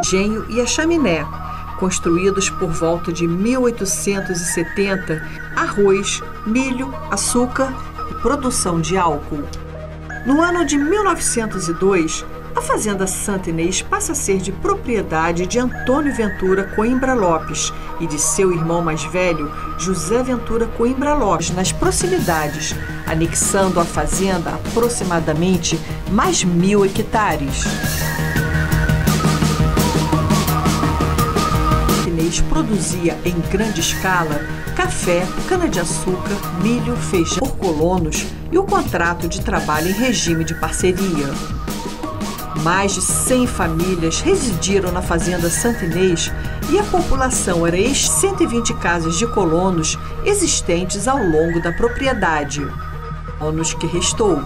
engenho e a chaminé, construídos por volta de 1870, arroz, milho, açúcar e produção de álcool. No ano de 1902, a Fazenda Santa Inês passa a ser de propriedade de Antônio Ventura Coimbra Lopes e de seu irmão mais velho, José Ventura Coimbra Lopes, nas proximidades, anexando a fazenda a aproximadamente mais 1.000 hectares. Inês produzia em grande escala café, cana-de-açúcar, milho, feijão por colonos e o contrato de trabalho em regime de parceria. Mais de 100 famílias residiram na Fazenda Santa Inês e a população era 120 casas de colonos existentes ao longo da propriedade. Anos que restou.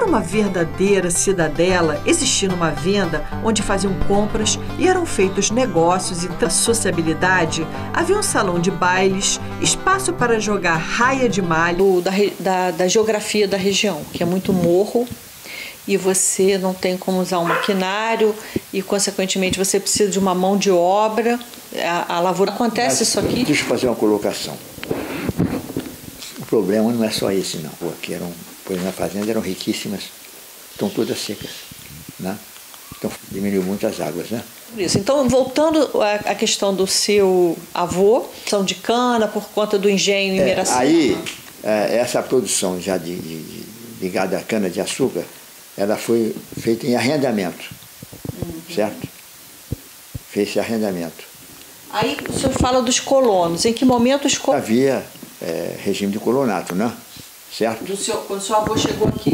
Uma verdadeira cidadela, existindo uma venda onde faziam compras e eram feitos negócios e da sociabilidade. Havia um salão de bailes, espaço para jogar raia de malho. Da geografia da região, que é muito morro e você não tem como usar um maquinário e, consequentemente, você precisa de uma mão de obra. A lavoura acontece isso aqui. Deixa eu fazer uma colocação. O problema não é só esse, não. Aqui pois na fazenda eram riquíssimas, estão todas secas, né? Então diminuiu muito as águas, né? Isso. Então, voltando à questão do seu avô, são de cana por conta do engenho em Miracema. Aí, essa produção já ligada à cana-de-açúcar, ela foi feita em arrendamento, certo? Fez-se arrendamento. Aí o senhor fala dos colonos. Em que momento os colonos... Havia regime de colonato, né? Certo? Quando o seu avô chegou aqui.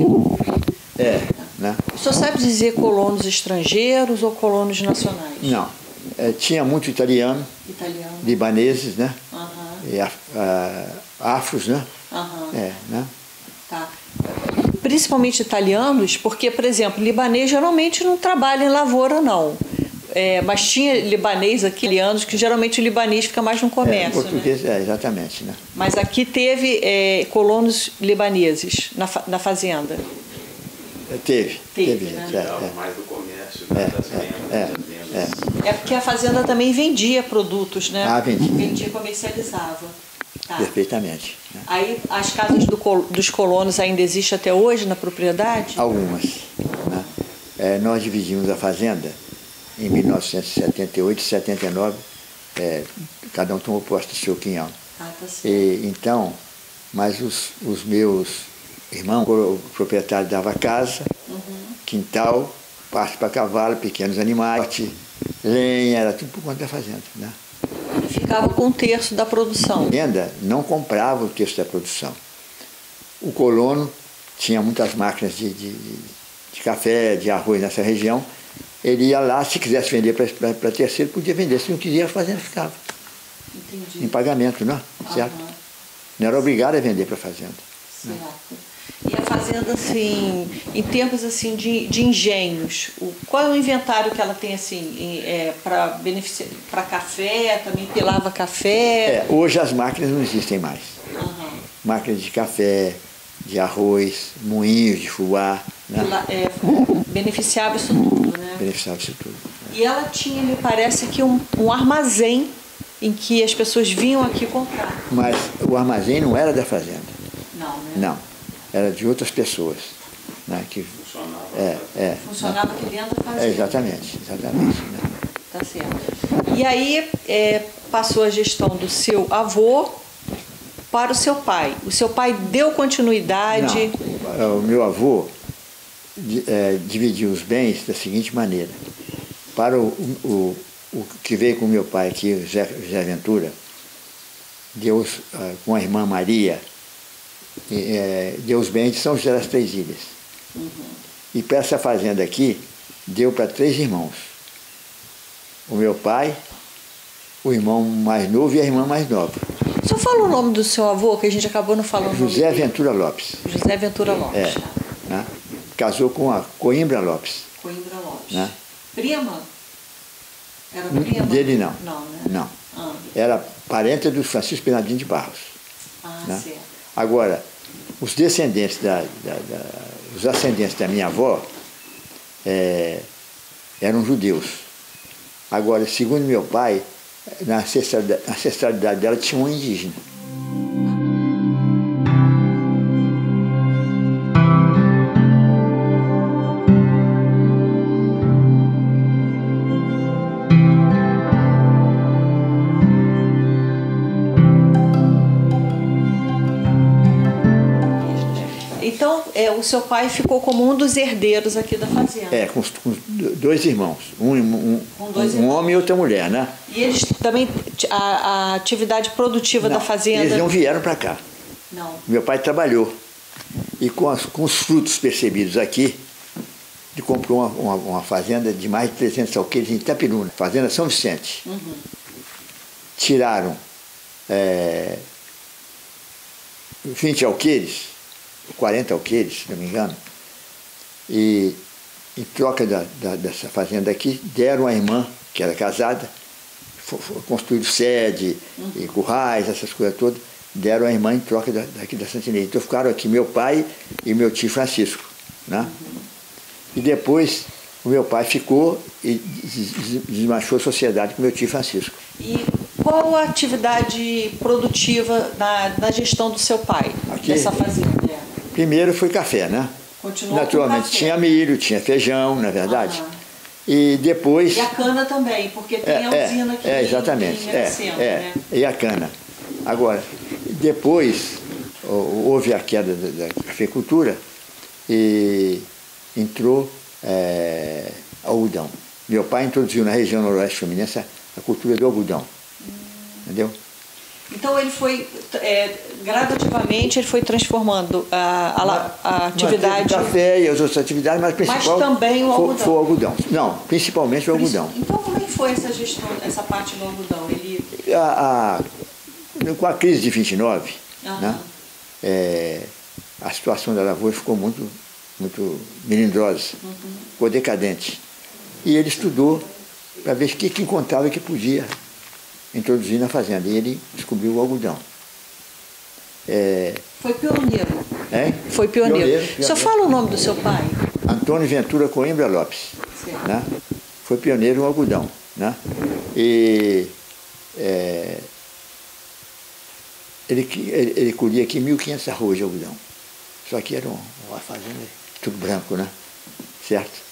Né? O senhor sabe dizer colonos estrangeiros ou colonos nacionais? Não. Tinha muito italiano, libaneses, né? E afros, né? Né? Tá. Principalmente italianos, porque, por exemplo, libanês geralmente não trabalha em lavoura, não. Mas tinha libanês aqui, italianos, que geralmente o libanês fica mais no comércio. Português, né? Exatamente. Né? Mas aqui teve colonos libaneses na fazenda. Teve. Né? Mais do comércio, das vendas. É porque a fazenda também vendia produtos, né? Vendia. Comercializava. Tá. Perfeitamente. Né? Aí as casas dos colonos ainda existem até hoje na propriedade? Algumas. Né? Nós dividimos a fazenda em 1978 e 79, cada um tomou posse do seu quinhão. Tá certo. Então, mas os meus irmãos, o proprietário dava casa, quintal, parte para cavalo, pequenos animais, lenha, era tudo por conta da fazenda. Né? Ficava com um terço da produção. A fazenda não comprava o terço da produção. O colono tinha muitas máquinas de café, de arroz nessa região. Ele ia lá, se quisesse vender para terceiro, podia vender. Se não quisia, a fazenda ficava. Entendi. Em pagamento, não? Certo? Não era obrigado a vender para a fazenda. Certo. E a fazenda, assim, em termos assim, de engenhos, qual é o inventário que ela tem assim, para café, também pilava café? Hoje as máquinas não existem mais. Máquinas de café, de arroz, moinhos de fubá. Né? Beneficiava isso tudo, né? Beneficiava isso tudo. E ela tinha, me parece que um armazém em que as pessoas vinham aqui comprar. Mas o armazém não era da fazenda. Não, né? Não. Era de outras pessoas. Né? Que funcionava aqui dentro da fazenda. Exatamente. Né? Tá certo. E aí passou a gestão do seu avô para o seu pai. O seu pai deu continuidade? Não. O meu avô dividiu os bens da seguinte maneira. Para o que veio com meu pai aqui, o José Ventura, deu com a irmã Maria, deu os bens de São José das Três Ilhas. E para essa fazenda aqui, deu para 3 irmãos. O meu pai, o irmão mais novo e a irmã mais nova. O senhor fala o nome do seu avô, que a gente acabou não falando? José Ventura Lopes. José Ventura Lopes. Né? Casou com a Coimbra Lopes. Coimbra Lopes. Né? Prima? Era primo? Dele não. Não, né? Não. Ah. Era parente do Francisco Bernardino de Barros. Ah, né? certo. Agora, os descendentes, os ascendentes da minha avó eram judeus. Agora, segundo meu pai, na ancestralidade dela tinha um indígena. Então, o seu pai ficou como um dos herdeiros aqui da fazenda. Com dois irmãos, um homem e outra mulher, né? E eles também, a atividade produtiva da fazenda... Eles não vieram para cá. Não. Meu pai trabalhou. E com os frutos percebidos aqui, ele comprou uma fazenda de mais de 300 alqueires em Itapiruna, Fazenda São Vicente. Uhum. Tiraram 20 alqueires, 40 alqueires, se não me engano, e em troca dessa fazenda aqui, deram à irmã, que era casada, construíram sede, e currais, essas coisas todas, deram à irmã em troca daqui da Santa Inês. Então ficaram aqui meu pai e meu tio Francisco. Né? E depois o meu pai ficou e desmanchou a sociedade com meu tio Francisco. E qual a atividade produtiva na gestão do seu pai, aqui, dessa fazenda? Primeiro foi café, né? Continuou naturalmente com café. Tinha milho, tinha feijão, na verdade. E depois... E a cana também, porque tem a usina aqui exatamente, em Miracema, né? E a cana. Agora, depois houve a queda da cafeicultura e entrou algodão. Meu pai introduziu na região noroeste fluminense a cultura do algodão. Entendeu? Então ele foi, gradativamente, ele foi transformando a atividade... O café e as outras atividades, mas principal também o algodão. Foi o algodão. Não, principalmente o algodão. Então como é que foi essa gestão, essa parte do algodão? Com a crise de 29, né, a situação da lavoura ficou muito melindrosa, ficou decadente. E ele estudou para ver o que encontrava que podia introduzir na fazenda. E ele descobriu o algodão. Foi pioneiro. Foi pioneiro. O senhor fala o nome do seu pai? Antônio Ventura Coimbra Lopes. Certo. Né? Foi pioneiro no algodão. Né? E ele colhia aqui 1.500 arroz de algodão. Só que era uma fazenda tudo branco, né? Certo?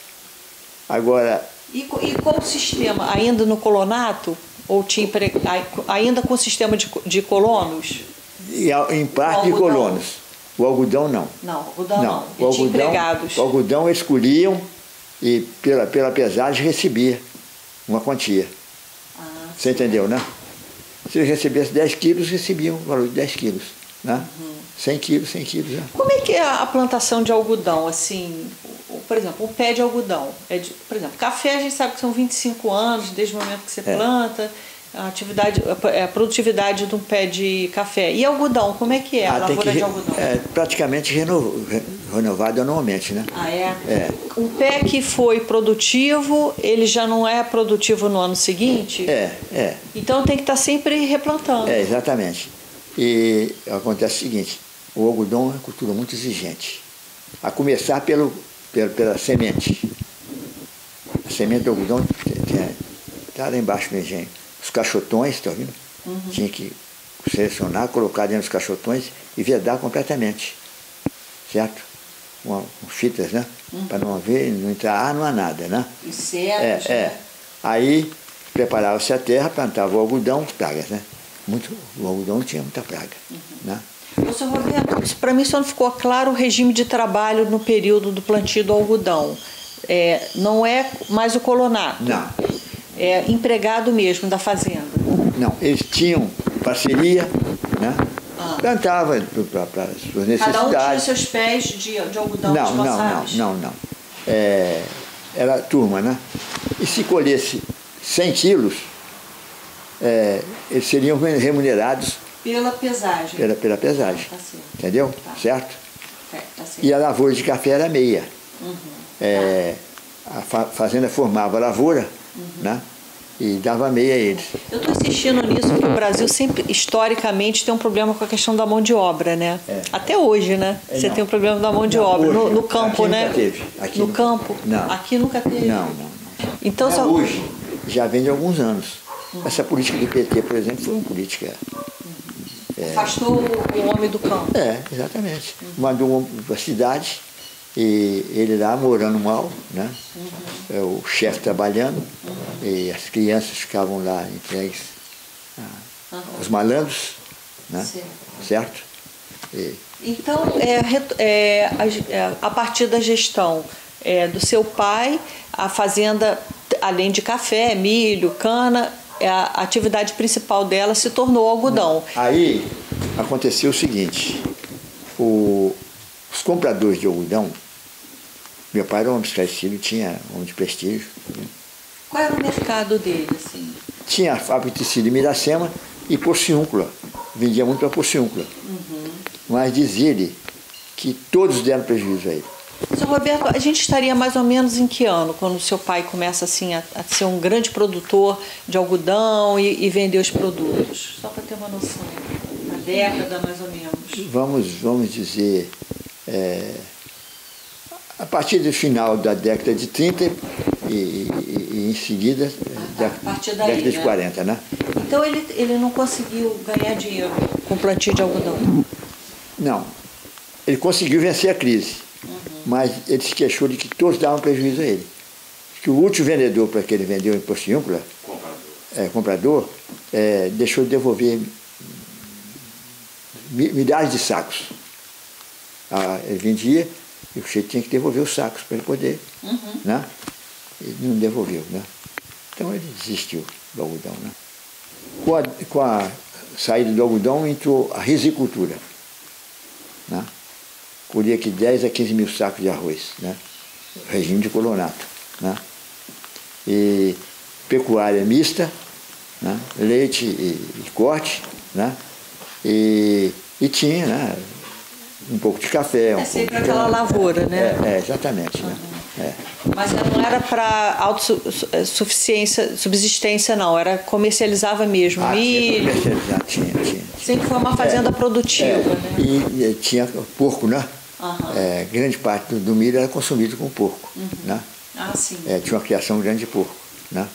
Agora... E qual o sistema? Ainda no colonato? Ou tinha ainda com o sistema de colonos? Em parte de colonos. O algodão não. Não, o algodão não. O algodão, empregados. O algodão eles colhiam e pela pesagem recebia uma quantia. Você entendeu, né? Se ele recebesse 10 quilos, recebiam o valor de 10 quilos. Né? 100 quilos, 100 quilos. Né? Como é que é a plantação de algodão? Assim, por exemplo, um pé de algodão. Por exemplo, café a gente sabe que são 25 anos, desde o momento que você planta, a produtividade de um pé de café. E algodão, como é que é a lavoura de algodão? É praticamente renovado anualmente, né? Um pé que foi produtivo, ele já não é produtivo no ano seguinte? Então tem que estar sempre replantando. Exatamente. E acontece o seguinte, o algodão é uma cultura muito exigente. A começar pela semente. A semente do algodão está lá embaixo no engenho. Os caixotões, está ouvindo? Tinha que selecionar, colocar dentro dos caixotões e vedar completamente. Certo? Com fitas, né? Para não haver, não entrar ar, não há nada, né? Insetos, né? Aí preparava-se a terra, plantava o algodão, pragas, né? O algodão não tinha muita praga. Né? Seu Roberto, para mim só não ficou claro o regime de trabalho no período do plantio do algodão. Não é mais o colonato. Não. É empregado mesmo da fazenda. Não, eles tinham parceria, né? Plantava para as suas necessidades. Cada um tinha seus pés de algodão descansados? Não. Era turma, né? E se colhesse 100 quilos, eles seriam remunerados pela pesagem. Pela pesagem. Tá certo. Entendeu? Tá. Certo? Tá certo. E a lavoura de café era meia. A fazenda formava a lavoura, né? e dava meia a eles. Eu estou insistindo nisso porque o Brasil sempre, historicamente, tem um problema com a questão da mão de obra, né? Até hoje, né? Você tem um problema da mão de obra. Hoje, no campo, aqui né? Nunca teve. Aqui no nunca, campo? Não. Aqui nunca teve? Não. Então, Hoje, já vem de alguns anos. Essa política do PT, por exemplo, foi uma política... afastou o homem do campo. Exatamente. Mandou um homem para a cidade, e ele lá morando mal, né? O chefe trabalhando, e as crianças ficavam lá entregues aos malandros, né? Certo? Então, a partir da gestão do seu pai, a fazenda, além de café, milho, cana, a atividade principal dela se tornou algodão. Aí aconteceu o seguinte, os compradores de algodão, meu pai era um homem esclarecido, tinha um homem de prestígio. Qual era o mercado dele, assim? Tinha a fábrica de tecido em Miracema e porciúncula, vendia muito para porciúncula. Mas dizia ele que todos deram prejuízo a ele. Seu Roberto, a gente estaria mais ou menos em que ano, quando o seu pai começa assim, a ser um grande produtor de algodão e vender os produtos? Só para ter uma noção, na década mais ou menos. Vamos dizer, a partir do final da década de 30 e em seguida, década de 40, né? Então ele não conseguiu ganhar dinheiro com plantio de algodão? Não. Ele conseguiu vencer a crise. Mas ele se queixou de que todos davam prejuízo a ele. Que o último vendedor para que ele vendeu em porciúncula, comprador, deixou de devolver milhares de sacos. Ele vendia e o chefe tinha que devolver os sacos para ele poder, né? Ele não devolveu, né? Então ele desistiu do algodão, né? Com a saída do algodão entrou a risicultura, né? Colhia aqui 10 a 15 mil sacos de arroz, né? Regime de colonato, né? E pecuária mista, né? Leite e corte, né? E tinha, né? Um pouco de café. Sempre aquela lavoura, né? Exatamente. Né? Mas não era para autossuficiência, subsistência, não. Era comercializava mesmo. Milho. Tinha. Sempre foi uma fazenda produtiva, né? E tinha porco, né? Grande parte do milho era consumido com porco, né? Ah, sim. Tinha uma criação grande de porco, né?